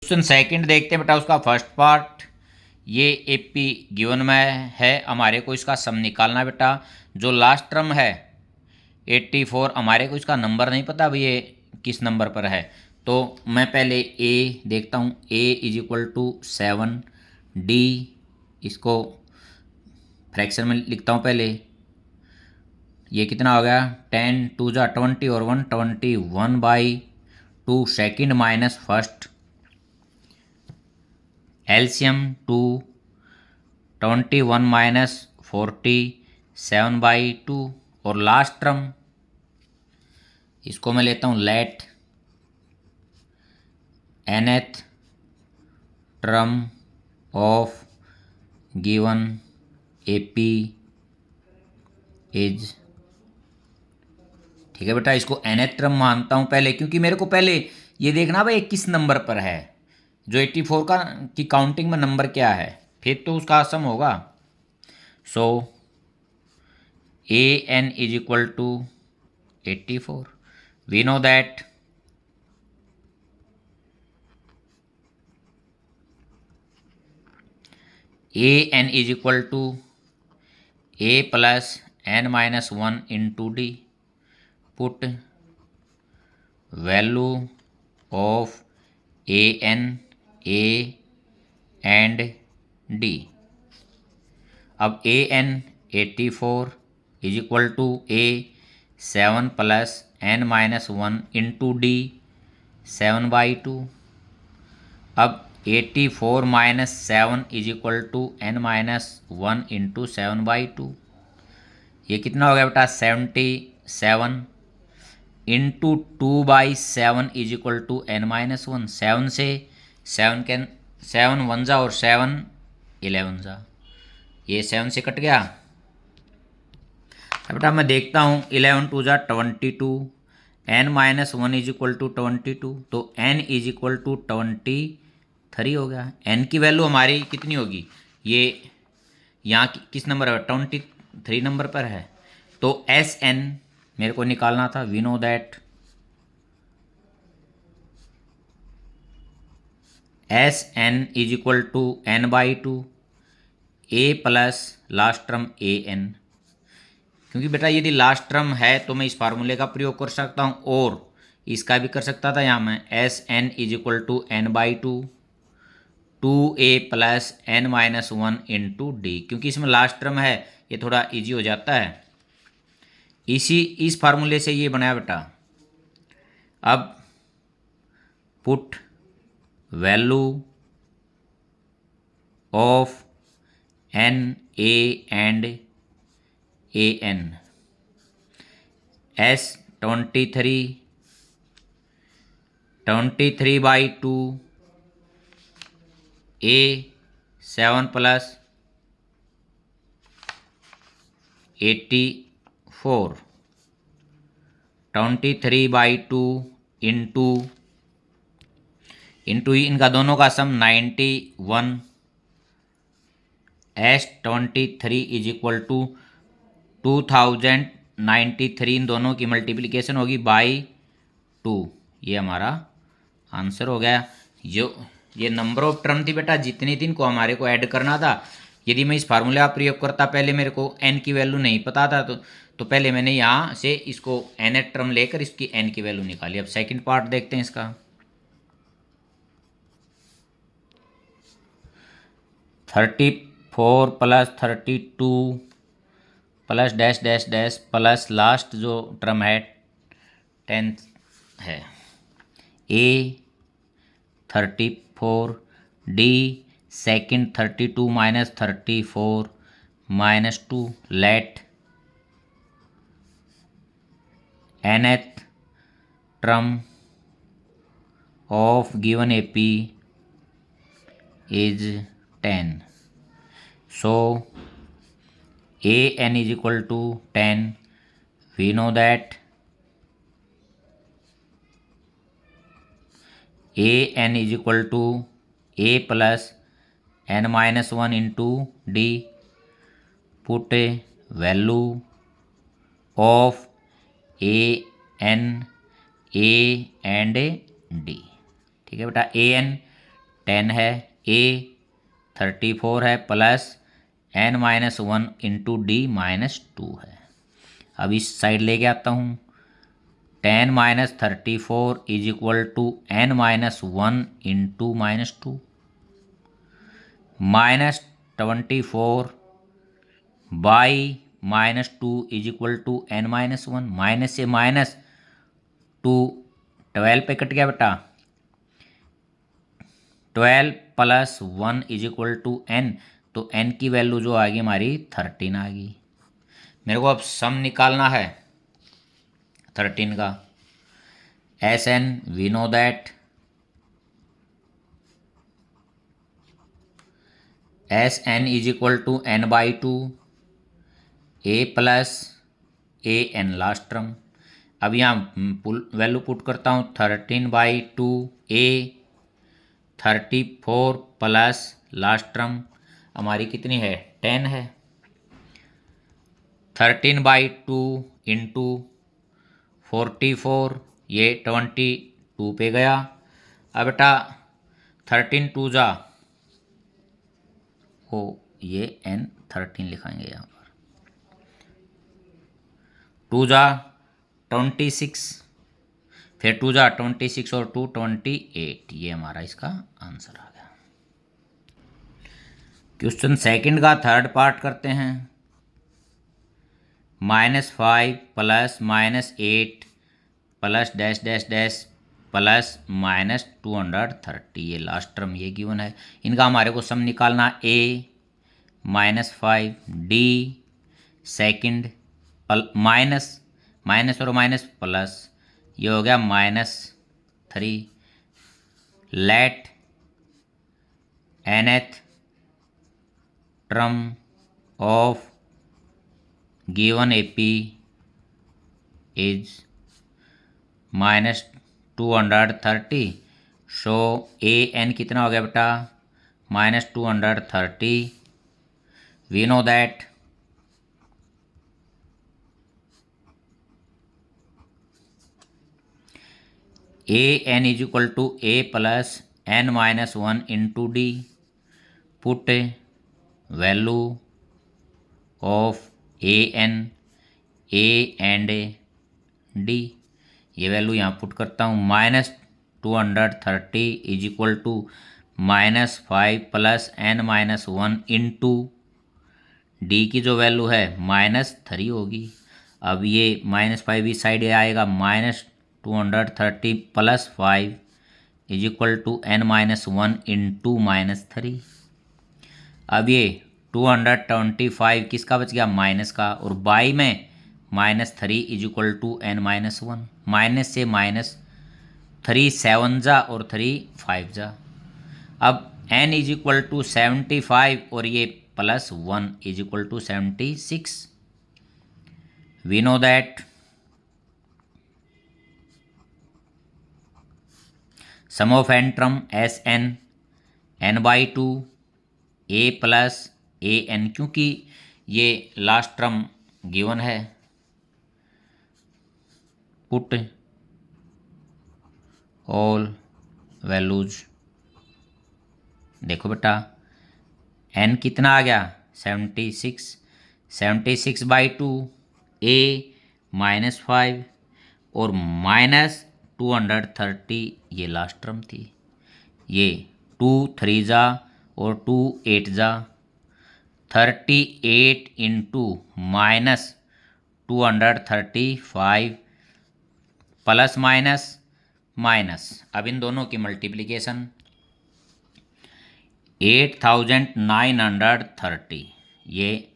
Question second देखते हैं बेटा, उसका फर्स्ट पार्ट। ये एपी गिवन में है, हमारे को इसका सम निकालना है बेटा। जो लास्ट टर्म है 84, हमारे को इसका नंबर नहीं पता भाई ये किस नंबर पर है। तो मैं पहले ए देखता हूँ, ए इज इक्वल टू 7, डी इसको फ्रैक्शन में लिखता हूँ पहले। ये कितना हो गया, 10 2 जा 20 और 121/2 सेकेंड माइनस फर्स्ट, एलसीएम 2 21 माइनस 47/2 और लास्ट टर्म इसको मैं लेता हूँ let nth term of given AP is, ठीक है बेटा। इसको nth टर्म मानता हूँ पहले, क्योंकि मेरे को पहले ये देखना भाई किस नंबर पर है, जो 84 का की काउंटिंग में नंबर क्या है, फिर तो उसका सम होगा। So A N is equal to 84। We know that A N is equal to A plus N minus 1 into D. Put value of A N, A and D. अब A N 84 is equal to A 7 plus N minus 1 into D 7/2। अब 84 minus 7 is equal to N minus 1 into 7/2। ये कितना हो गया बेटा, 77 into 2/7 is equal to N minus 1। 7 से 7 1 जा और 7 11 जा, ये 7 से कट गया। बेटा मैं देखता हूँ 11 2 जा 22, n minus 1 is equal to 22, तो एन इज इक्वल टू 23 हो गया। एन की वैल्यू हमारी कितनी होगी, ये यहाँ किस नंबर है, 23 नंबर पर है। तो एस एन मेरे को निकालना था। We know that S n is equal to n/2 a plus last term a n. क्योंकि बेटा यदि लास्ट टर्म है तो मैं इस फार्मूले का प्रयोग कर सकता हूँ, और इसका भी कर सकता था यहाँ मैं, S n is equal to n/2 2a plus N minus 1 into d. क्योंकि इसमें लास्ट टर्म है, ये थोड़ा इजी हो जाता है। इस फार्मूले से ये बनाया बेटा। अब put value of n, A and a n. S 23/2, a 7 plus 84, 23/2 into इनका दोनों का sum 91। S 23 is equal to 2093, इन दोनों की मल्टीप्लिकेशन होगी बाई 2। ये हमारा आंसर हो गया। जो ये नंबर ऑफ टर्म थी बेटा, जितनी थी इनको हमारे को ऐड करना था। यदि मैं इस फार्मूले का प्रयोग करता, पहले मेरे को एन की वैल्यू नहीं पता था, तो पहले मैंने यहाँ से इसको एन टर्म लेकर इसकी एन की वैल्यू निकाली। अब सेकंड पार्ट देखते हैं इसका। 34 plus 32 plus dash dash dash plus last जो टर्म है 10 है, a 34 d second 32 minus 34 minus 2 let nth term of given AP is 10। So A N is equal to 10। We know that A N is equal to A plus N minus 1 into D. Put value of A N, A and d. ठीक है बेटा, A N 10 है, a 34 है, plus n-1 into D -2 है। अब इस side लेके आता हूँ। 10 - 34 is equal to n-1 into -2 -24 by -2 is equal to n-1। Minus से -2 12 पे कट गया बेटा। 12 plus 1 is equal to n, तो n की वैल्यू जो आ गई हमारी 13 आ गई। मेरे को अब सम निकालना है 13 का। Sn we know that Sn is equal to n/2 a plus a n last term. अब यहाँ वैल्यू पुट करता हूँ 13/2 a 34 प्लस लास्ट टर्म हमारी कितनी है 10 है। 13/2 इंटू 44 ये 22 पे गया। अब बेटा 13 2 जा ओ ये n13 लिखाएंगे यहाँ पर। 2 जा 26, फिर 2 जा 26 और 2 28, ये हमारा इसका आंसर आ गया। क्वेश्चन सेकंड का थर्ड पार्ट करते हैं। -5 plus -8 plus dash dash dash plus -230, ये लास्ट टर्म ये गिवन है। इनका हमारे को सम निकालना a -5 d second minus minus और माइनस प्लस, ये हो गया -3 let nth term of given AP is -230। So an कितना हो गया बेटा -230। We know that an is equal to a plus n-1 into D. Put value of an a and d, ये value यहाँ put करता हूँ। -230 is equal to -5 plus n-1 into d की जो वैल्यू है -3 होगी। अब ये -5 इस साइड आएगा, -230 plus 5 is equal to n-1 into -3। अब ये 225 किसका बच गया माइनस का, और बाई में -3 is equal to n-1। Minus से -3 7 जा और 3 5 जा। अब n इज इक्वल टू 75 और ये +1 is equal to 76। We know that sum of n term Sn n/2 a plus an, क्योंकि ये लास्ट टर्म गिवन है। पुट ऑल वैल्यूज, देखो बेटा n कितना आ गया 76, 76/2 a -5 और -230, ये लास्ट टर्म थी। ये 2 3 जा और 2 8 जा, 38 इंटू -235 प्लस माइनस। अब इन दोनों की मल्टीप्लिकेशन 8930, ये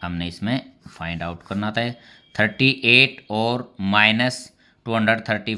हमने इसमें फाइंड आउट करना था। 38 और -235